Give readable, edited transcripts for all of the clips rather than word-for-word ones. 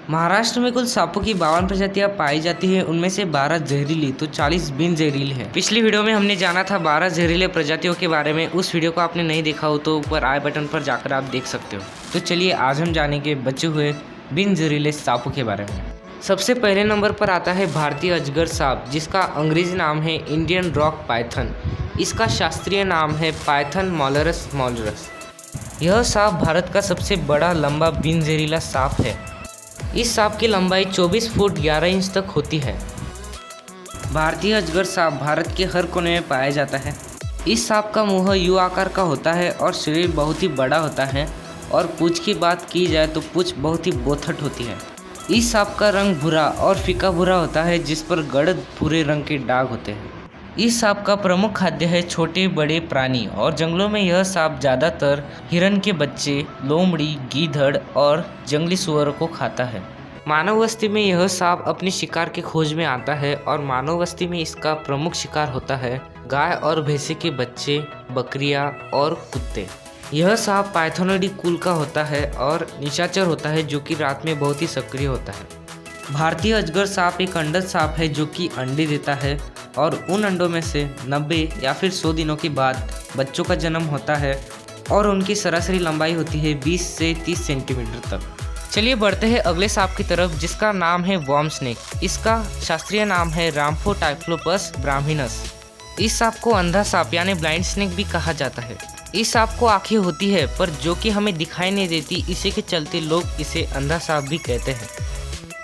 महाराष्ट्र में कुल सांपों की 52 प्रजातियां पाई जाती हैं। उनमें से 12 जहरीली तो 40 बिन जहरीले हैं। पिछली वीडियो में हमने जाना था 12 जहरीले प्रजातियों के बारे में। उस वीडियो को आपने नहीं देखा हो तो ऊपर आई बटन पर जाकर आप देख सकते हो। तो चलिए आज हम जानेंगे बचे हुए बिन जहरीले सांपों के बारे में। सबसे पहले नंबर पर आता है भारतीय अजगर सांप, जिसका अंग्रेजी नाम है इंडियन रॉक पाइथन। इसका शास्त्रीय नाम है पाइथन मॉलरस मॉलरस। यह सांप भारत का सबसे बड़ा लंबा बिन जहरीला सांप है। इस सांप की लंबाई 24 फुट 11 इंच तक होती है। भारतीय अजगर सांप भारत के हर कोने में पाया जाता है। इस सांप का मुंह यू आकार का होता है और शरीर बहुत ही बड़ा होता है। और पूंछ की बात की जाए तो पूंछ बहुत ही बोथट होती है। इस सांप का रंग भूरा और फीका भूरा होता है, जिस पर गड़द भूरे रंग के दाग होते हैं। इस सांप का प्रमुख खाद्य है छोटे बड़े प्राणी, और जंगलों में यह सांप ज़्यादातर हिरन के बच्चे, लोमड़ी, गीदड़ और जंगली सुअरों को खाता है। मानव बस्ती में यह सांप अपने शिकार के खोज में आता है, और मानव बस्ती में इसका प्रमुख शिकार होता है गाय और भैंसे के बच्चे, बकरियां और कुत्ते। यह सांप पाइथोनिडी कुल का होता है और निशाचर होता है, जो कि रात में बहुत ही सक्रिय होता है। भारतीय अजगर सांप एक अंडा सांप है जो कि अंडे देता है, और उन अंडों में से 90 या फिर 100 दिनों के बाद बच्चों का जन्म होता है, और उनकी सरासरी लंबाई होती है 20 से 30 सेंटीमीटर तक। चलिए बढ़ते हैं अगले सांप की तरफ, जिसका नाम है वॉर्म स्नेक। इसका शास्त्रीय नाम है राम्फोटाइफ्लोपस ब्राह्मिनस। इस सांप को अंधा सांप यानी ब्लाइंड स्नेक भी कहा जाता है। इस सांप को आंखें होती है, पर जो कि हमें दिखाई नहीं देती, इसी के चलते लोग इसे अंधा सांप भी कहते हैं।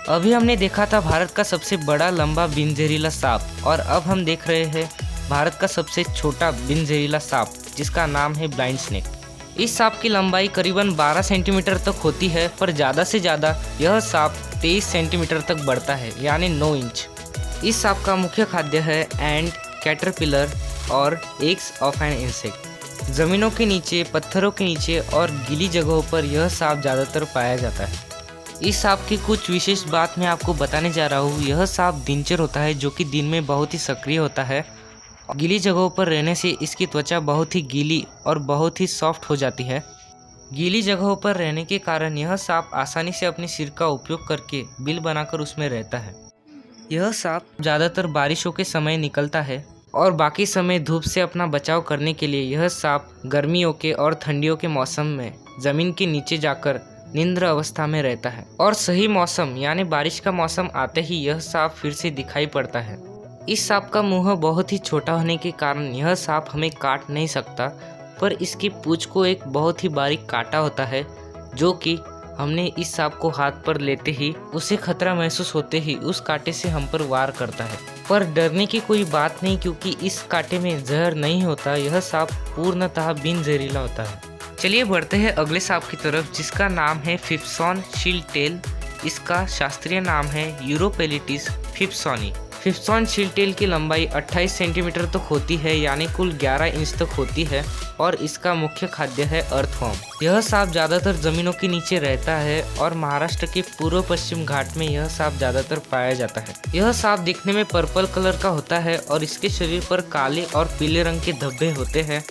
अभी हमने देखा था भारत का सबसे बड़ा लंबा बिन जहरीला सांप, और अब हम देख रहे हैं भारत का सबसे छोटा बिन जहरीला सांप, जिसका नाम है ब्लाइंड स्नेक। इस सांप की लंबाई करीबन 12 सेंटीमीटर तक होती है, पर ज़्यादा से ज़्यादा यह सांप 23 सेंटीमीटर तक बढ़ता है, यानी 9 इंच। इस सांप का मुख्य खाद्य है एंट, कैटरपिलर और एग्स ऑफ एन इंसेक्ट। ज़मीनों के नीचे, पत्थरों के नीचे और गीली जगहों पर यह सांप ज़्यादातर पाया जाता है। इस सांप की कुछ विशेष बात मैं आपको बताने जा रहा हूँ। यह सांप दिनचर होता है, जो कि दिन में बहुत ही सक्रिय होता है। गीली जगहों पर रहने से इसकी त्वचा बहुत ही गीली और बहुत ही सॉफ्ट हो जाती है। गीली जगहों पर रहने के कारण यह सांप आसानी से अपने सिर का उपयोग करके बिल बनाकर उसमें रहता है। यह सांप ज़्यादातर बारिशों के समय निकलता है, और बाकी समय धूप से अपना बचाव करने के लिए यह सांप गर्मियों के और ठंडियों के मौसम में ज़मीन के नीचे जाकर निंद्र अवस्था में रहता है, और सही मौसम यानी बारिश का मौसम आते ही यह सांप फिर से दिखाई पड़ता है। इस सांप का मुंह बहुत ही छोटा होने के कारण यह सांप हमें काट नहीं सकता, पर इसकी पूंछ को एक बहुत ही बारीक कांटा होता है, जो कि हमने इस सांप को हाथ पर लेते ही उसे खतरा महसूस होते ही उस कांटे से हम पर वार करता है। पर डरने की कोई बात नहीं, क्योंकि इस कांटे में जहर नहीं होता। यह सांप पूर्णतः बिन जहरीला होता है। चलिए बढ़ते हैं अगले सांप की तरफ, जिसका नाम है फिफ्सॉन शील्डटेल। इसका शास्त्रीय नाम है यूरोपेलिटिस फिफ्सॉनी। फिफ्सॉन शील्डटेल की लंबाई 28 सेंटीमीटर तक होती है, यानी कुल 11 इंच तक होती है, और इसका मुख्य खाद्य है अर्थवर्म। यह सांप ज़्यादातर ज़मीनों के नीचे रहता है, और महाराष्ट्र के पूर्व पश्चिम घाट में यह सांप ज़्यादातर पाया जाता है। यह सांप दिखने में पर्पल कलर का होता है, और इसके शरीर पर काले और पीले रंग के धब्बे होते हैं।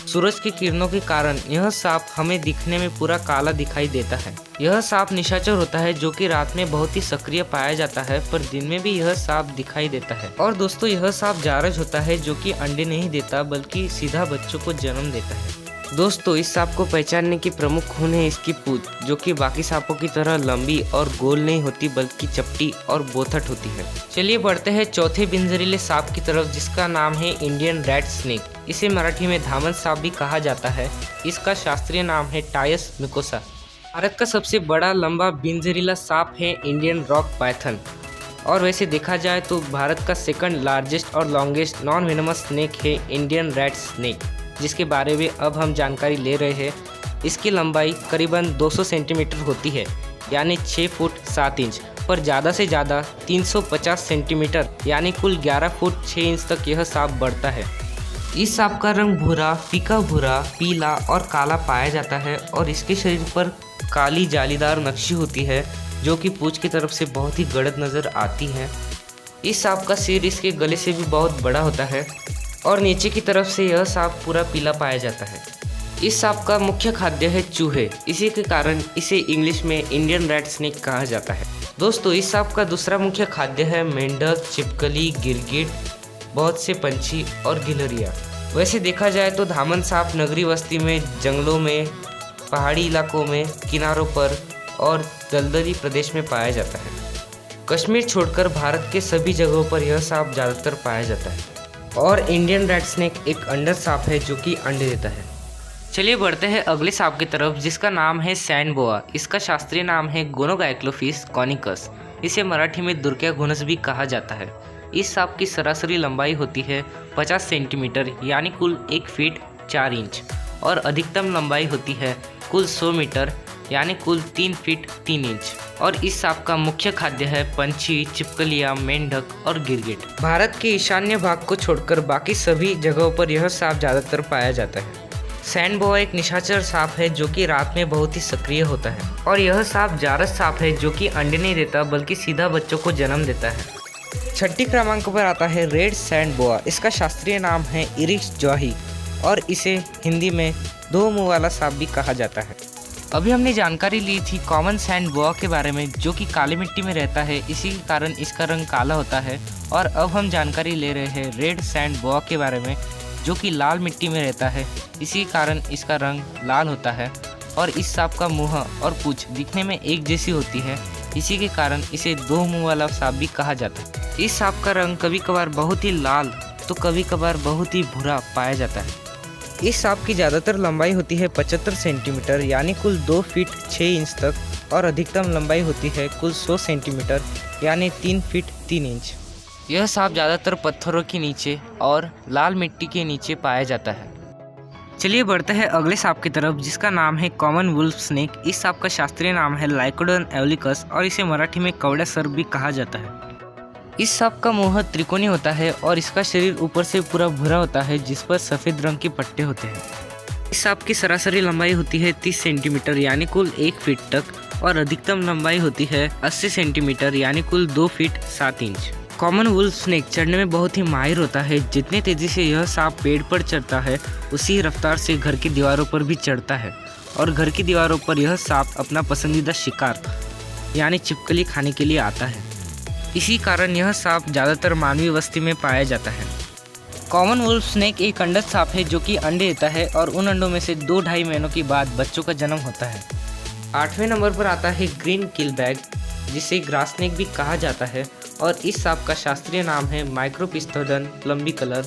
सूरज की किरणों के कारण यह सांप हमें दिखने में पूरा काला दिखाई देता है। यह सांप निशाचर होता है, जो कि रात में बहुत ही सक्रिय पाया जाता है, पर दिन में भी यह सांप दिखाई देता है। और दोस्तों, यह सांप जारज होता है, जो कि अंडे नहीं देता बल्कि सीधा बच्चों को जन्म देता है। दोस्तों, इस सांप को पहचानने की प्रमुख खून है इसकी पूंछ, जो कि बाकी सांपों की तरह लंबी और गोल नहीं होती, बल्कि चपटी और बोथट होती है। चलिए बढ़ते हैं चौथे बिन जहरीले सांप की तरफ, जिसका नाम है इंडियन रैट स्नेक। इसे मराठी में धामन सांप भी कहा जाता है। इसका शास्त्रीय नाम है टायस मिकोसा। भारत का सबसे बड़ा लंबा बिन जहरीला सांप है इंडियन रॉक पाइथन। और वैसे देखा जाए तो भारत का सेकंड लार्जेस्ट और लॉन्गेस्ट नॉन वेनमस स्नेक है इंडियन रैट स्नेक, जिसके बारे में अब हम जानकारी ले रहे हैं। इसकी लंबाई करीबन 200 सेंटीमीटर होती है, यानी 6 फुट 7 इंच, पर ज़्यादा से ज़्यादा 350 सेंटीमीटर यानी कुल 11 फुट 6 इंच तक यह सांप बढ़ता है। इस सांप का रंग भूरा, फीका भूरा, पीला और काला पाया जाता है, और इसके शरीर पर काली जालीदार नक्शी होती है, जो कि पूंछ की तरफ से बहुत ही गड़द नज़र आती है। इस सांप का सिर इसके गले से भी बहुत बड़ा होता है, और नीचे की तरफ से यह सांप पूरा पीला पाया जाता है। इस सांप का मुख्य खाद्य है चूहे, इसी के कारण इसे इंग्लिश में इंडियन रेड स्नेक कहा जाता है। दोस्तों, इस सांप का दूसरा मुख्य खाद्य है मेंढक, छिपकली, गिरगिट, बहुत से पंछी और गिलहरियाँ। वैसे देखा जाए तो धामन सांप नगरी बस्ती में, जंगलों में, पहाड़ी इलाकों में, किनारों पर और दलदली प्रदेश में पाया जाता है। कश्मीर छोड़कर भारत के सभी जगहों पर यह सांप ज़्यादातर पाया जाता है। और इंडियन रेड स्नेक एक अंडर सांप है जो कि अंडे देता है। चलिए बढ़ते हैं अगले सांप की तरफ, जिसका नाम है सैंड बोआ। इसका शास्त्रीय नाम है गोनोगाइक्लोफिस कॉनिकस। इसे मराठी में दुर्क्या घोनस भी कहा जाता है। इस सांप की सरासरी लंबाई होती है 50 सेंटीमीटर यानी कुल 1 फीट 4 इंच और अधिकतम लंबाई होती है कुल 100 मीटर यानी कुल 3 फीट 3 इंच। और इस सांप का मुख्य खाद्य है पंछी, छिपकलियाँ, मेंढक और गिरगिट। भारत के ईशान्य भाग को छोड़कर बाकी सभी जगहों पर यह सांप ज़्यादातर पाया जाता है। सैंड बोआ एक निशाचर सांप है जो कि रात में बहुत ही सक्रिय होता है। और यह सांप जारस सांप है जो कि अंडे नहीं देता बल्कि सीधा बच्चों को जन्म देता है। छठी क्रमांक पर आता है रेड सैंड बोआ। इसका शास्त्रीय नाम है इरिस जॉही और इसे हिंदी में 2 मुंह वाला सांप भी कहा जाता है। अभी हमने जानकारी ली थी कॉमन सैंड बोआ के बारे में, जो कि काली मिट्टी में रहता है, इसी के कारण इसका रंग काला होता है। और अब हम जानकारी ले रहे हैं रेड सैंड बोआ के बारे में, जो कि लाल मिट्टी में रहता है, इसी कारण इसका रंग लाल होता है। और इस सांप का मुंह और पूंछ दिखने में एक जैसी होती है, इसी के कारण इसे 2 मुंह वाला सांप भी कहा जाता है। इस सांप का रंग कभी कभार बहुत ही लाल तो कभी कभार बहुत ही भूरा पाया जाता है। इस सांप की ज़्यादातर लंबाई होती है 75 सेंटीमीटर यानी कुल 2 फीट 6 इंच तक और अधिकतम लंबाई होती है कुल 100 सेंटीमीटर यानी 3 फीट 3 इंच। यह सांप ज़्यादातर पत्थरों के नीचे और लाल मिट्टी के नीचे पाया जाता है। चलिए बढ़ते हैं अगले सांप की तरफ, जिसका नाम है कॉमन वुल्फ स्नेक। इस सांप का शास्त्रीय नाम है लाइकोडन एवलिकस और इसे मराठी में कवड़ा सर्प भी कहा जाता है। इस सांप का मुंह त्रिकोणी होता है और इसका शरीर ऊपर से पूरा भूरा होता है, जिस पर सफ़ेद रंग के पट्टे होते हैं। इस सांप की सरासरी लंबाई होती है 30 सेंटीमीटर यानी कुल 1 फीट तक और अधिकतम लंबाई होती है 80 सेंटीमीटर यानी कुल 2 feet 7 inch. Common wolf snake चढ़ने में बहुत ही माहिर होता है। जितने तेज़ी से यह सांप पेड़ पर चढ़ता है, उसी रफ्तार से घर की दीवारों पर भी चढ़ता है। और घर की दीवारों पर यह सांप अपना पसंदीदा शिकार यानी छिपकली खाने के लिए आता है। इसी कारण यह सांप ज़्यादातर मानवीय बस्ती में पाया जाता है। कॉमन वुल्फ स्नेक एक अंडक सांप है जो कि अंडे देता है और उन अंडों में से 2-2.5 महीनों के बाद बच्चों का जन्म होता है। 8वें नंबर पर आता है ग्रीन किलबैग, जिसे ग्रास स्नेक भी कहा जाता है और इस सांप का शास्त्रीय नाम है माइक्रोपिस्थोडन प्लम्बिकलर।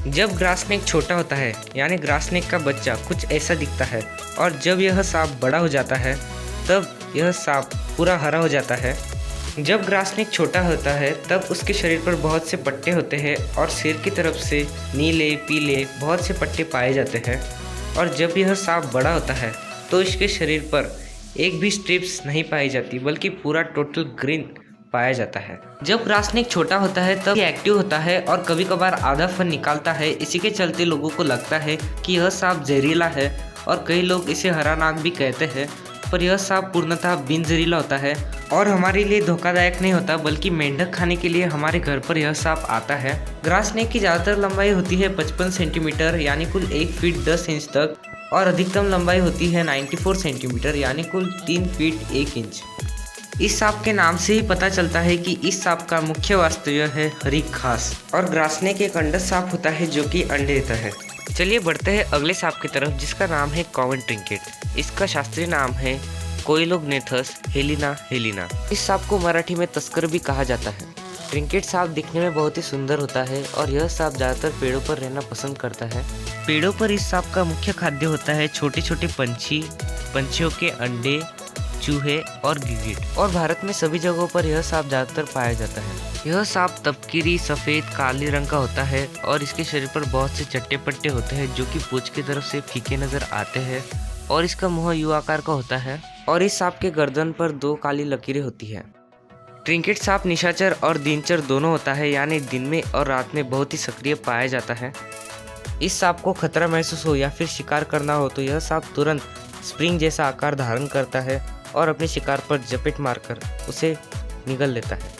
जब ग्रास स्नेक छोटा होता है यानी ग्रास स्नेक का बच्चा कुछ ऐसा दिखता है और जब यह सांप बड़ा हो जाता है तब यह सांप पूरा हरा हो जाता है। जब ग्रास स्नेक छोटा होता है तब उसके शरीर पर बहुत से पट्टे होते हैं और सिर की तरफ से नीले पीले बहुत से पट्टे पाए जाते हैं। और जब यह सांप बड़ा होता है तो इसके शरीर पर एक भी स्ट्रिप्स नहीं पाई जाती बल्कि पूरा टोटल ग्रीन पाया जाता है। जब ग्रास स्नेक छोटा होता है तब ये एक्टिव होता है और कभी कभार आधा फन निकालता है। इसी के चलते लोगों को लगता है कि यह सांप जहरीला है और कई लोग इसे हरा नाग भी कहते हैं, पर यह सांप पूर्णतः बिन जहरीला होता है और हमारे लिए धोखादायक नहीं होता, बल्कि मेंढक खाने के लिए हमारे घर पर यह सांप आता है। ग्रास स्नेक की ज़्यादातर लंबाई होती है 55 सेंटीमीटर यानी कुल 1 फीट 10 इंच तक और अधिकतम लंबाई होती है 94 सेंटीमीटर यानी कुल 3 फीट 1 इंच। इस सांप के नाम से ही पता चलता है कि इस सांप का मुख्य वास्तव्य है हरी घास। और ग्रास स्नेक एक अंडा सांप होता है जो कि अंडे देता है। चलिए बढ़ते हैं अगले सांप की तरफ, जिसका नाम है कॉमन ट्रिंकेट। इसका शास्त्रीय नाम है कोइलोग्नेथस हेलिना। इस सांप को मराठी में तस्कर भी कहा जाता है। ट्रिंकेट सांप दिखने में बहुत ही सुंदर होता है और यह सांप ज़्यादातर पेड़ों पर रहना पसंद करता है। पेड़ों पर इस सांप का मुख्य खाद्य होता है छोटे छोटे पंछियों के अंडे, चूहे और गिरगिट। और भारत में सभी जगहों पर यह सांप ज़्यादातर पाया जाता है। यह सांप तपकिरी सफ़ेद काले रंग का होता है और इसके शरीर पर बहुत से चट्टे पट्टे होते हैं जो कि पूंछ की तरफ से फीके नजर आते हैं और इसका मुंह यू आकार का होता है और इस सांप के गर्दन पर 2 काली लकीरें होती है। ट्रिंकेट सांप निशाचर और दिनचर दोनों होता है, यानी दिन में और रात में बहुत ही सक्रिय पाया जाता है। इस सांप को खतरा महसूस हो या फिर शिकार करना हो तो यह सांप तुरंत स्प्रिंग जैसा आकार धारण करता है और अपने शिकार पर जपेट मारकर उसे निगल लेता है।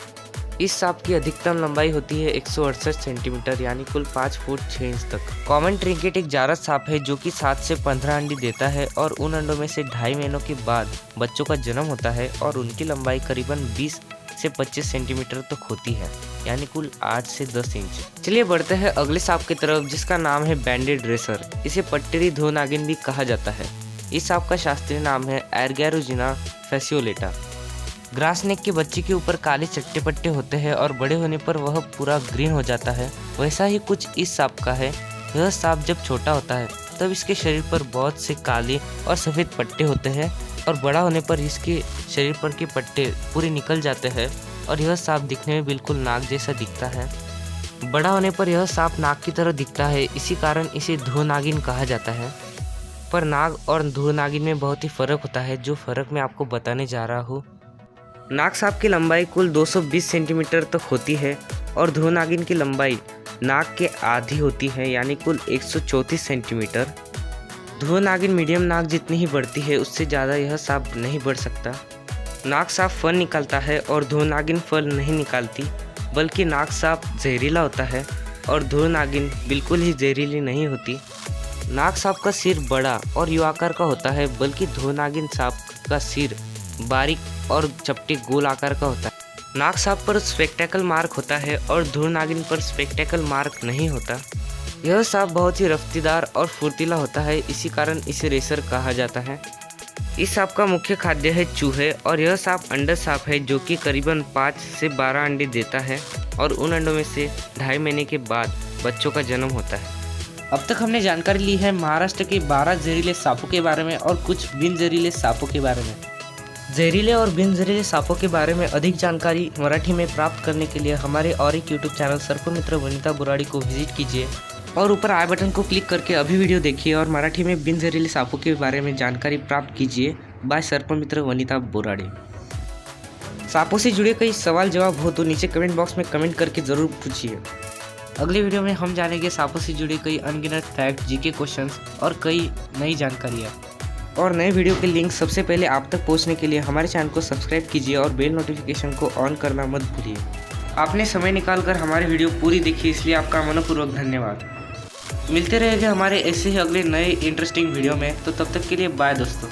इस सांप की अधिकतम लंबाई होती है 168 सेंटीमीटर यानी कुल 5 फुट 6 इंच तक। कॉमन ट्रिंकेट एक जारस सांप है जो कि 7 से 15 अंडे देता है और उन अंडों में से 2.5 महीनों के बाद बच्चों का जन्म होता है और उनकी लंबाई करीबन 20 से 25 सेंटीमीटर तक होती है यानी कुल 8 से 10 इंच। चलिए बढ़ते हैं अगले सांप की तरफ जिसका नाम है बैंडेड रेसर। इसे पट्टेरी धो नागिन भी कहा जाता है। इस सांप का शास्त्रीय नाम है एर्गैरोजिना फैसियोलेटा। ग्रास स्नेक के बच्चे के ऊपर काले चट्टे पट्टे होते हैं और बड़े होने पर वह पूरा ग्रीन हो जाता है। वैसा ही कुछ इस सांप का है। यह सांप जब छोटा होता है तब इसके शरीर पर बहुत से काले और सफ़ेद पट्टे होते हैं और बड़ा होने पर इसके शरीर पर के पट्टे पूरे निकल जाते हैं और यह सांप दिखने में बिल्कुल नाग जैसा दिखता है। बड़ा होने पर यह सांप नाग की तरह दिखता है, इसी कारण इसे धो नागिन कहा जाता है। पर नाग और धो नागिन में बहुत ही फ़र्क होता है, जो फ़र्क मैं आपको बताने जा रहा हूँ। नाग सांप की लंबाई कुल 220 सेंटीमीटर तक होती है और धो नागिन की लंबाई नाग के आधी होती है यानी कुल 134 सेंटीमीटर। धो नागिन मीडियम नाग जितनी ही बढ़ती है उससे ज़्यादा यह सांप नहीं बढ़ सकता। नाग सांप फल निकालता है और धो नागिन फल नहीं निकालती, बल्कि नाग सांप जहरीला होता है और धो नागिन बिल्कुल ही जहरीली नहीं होती। नाग सांप का सिर बड़ा और यू आकार का होता है, बल्कि धो नागिन सांप का सिर बारीक और चपटे गोल आकार का होता है। नाग सांप पर स्पेक्टेकल मार्क होता है और धो नागिन पर स्पेक्टेकल मार्क नहीं होता। यह सांप बहुत ही रफ्तीदार और फुर्तीला होता है, इसी कारण इसे रेसर कहा जाता है। इस सांप का मुख्य खाद्य है चूहे और यह सांप अंडा सांप है जो कि करीबन 5 से 12 अंडे देता है और उन अंडों में से 2.5 महीने के बाद बच्चों का जन्म होता है। अब तक हमने जानकारी ली है महाराष्ट्र के 12 जहरीले सांपों के बारे में और कुछ बिन जहरीले सांपों के बारे में। जहरीले और बिन जहरीले सांपों के बारे में अधिक जानकारी मराठी में प्राप्त करने के लिए हमारे और एक यूट्यूब चैनल सर्पमित्र वनिता बुराड़ी को विजिट कीजिए और ऊपर आई बटन को क्लिक करके अभी वीडियो देखिए और मराठी में बिन जहरीले सांपों के बारे में जानकारी प्राप्त कीजिए बाय सर्पमित्र वनिता बुराड़ी। सांपों से जुड़े कई सवाल जवाब हो तो नीचे कमेंट बॉक्स में कमेंट करके ज़रूर पूछिए। अगले वीडियो में हम जानेंगे सांपों से जुड़े कई अनगिनत फैक्ट, जीके क्वेश्चंस और कई नई जानकारियाँ। और नए वीडियो के लिंक सबसे पहले आप तक पहुंचने के लिए हमारे चैनल को सब्सक्राइब कीजिए और बेल नोटिफिकेशन को ऑन करना मत भूलिए। आपने समय निकालकर हमारे वीडियो पूरी देखी, इसलिए आपका मनपूर्वक धन्यवाद। मिलते रहेंगे हमारे ऐसे ही अगले नए इंटरेस्टिंग वीडियो में, तो तब तक के लिए बाय दोस्तों।